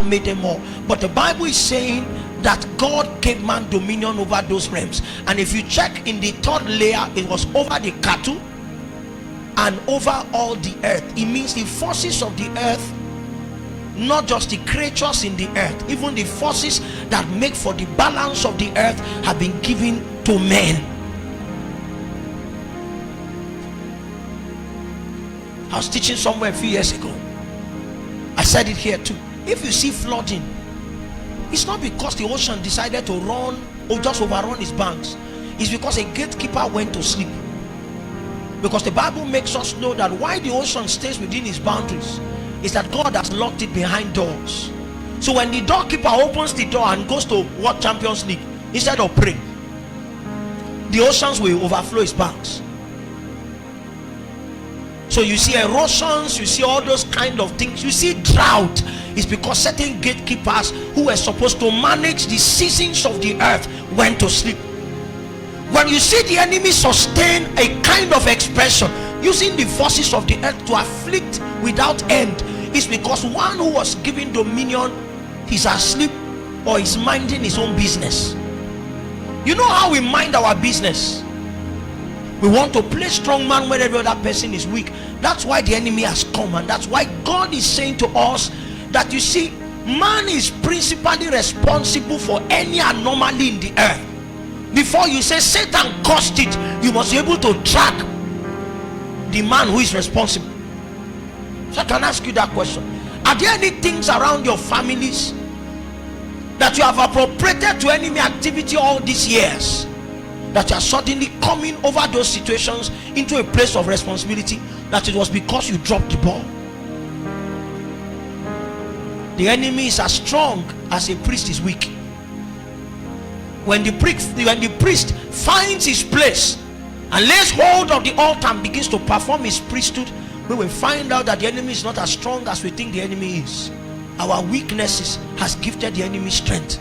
made them more. But the Bible is saying that God gave man dominion over those realms. And if you check in the third layer, it was over the cattle and over all the earth. It means the forces of the earth, not just the creatures in the earth, even the forces that make for the balance of the earth have been given to men. I was teaching somewhere a few years ago. I said it here too. If you see flooding, it's not because the ocean decided to run or just overrun its banks. It's because a gatekeeper went to sleep. Because the Bible makes us know that why the ocean stays within its boundaries is that God has locked it behind doors. So when the doorkeeper opens the door and goes to World Champions League, instead of praying, the oceans will overflow its banks. So you see erosions, you see all those kind of things, you see drought. It's because certain gatekeepers who were supposed to manage the seasons of the earth went to sleep. When you see the enemy sustain a kind of expression using the forces of the earth to afflict without end, it's because one who was given dominion is asleep or is minding his own business. You know how we mind our business? We want to play strong man when every other person is weak. That's why the enemy has come, and that's why God is saying to us that, you see, man is principally responsible for any anomaly in the earth. Before you say Satan caused it, you must be able to track the man who is responsible. So I can ask you that question. Are there any things around your families that you have appropriated to enemy activity all these years, that you are suddenly coming over those situations into a place of responsibility, that it was because you dropped the ball? The enemy is as strong as a priest is weak. When the priest finds his place and lays hold of the altar and begins to perform his priesthood, we will find out that the enemy is not as strong as we think the enemy is. Our weaknesses has gifted the enemy strength.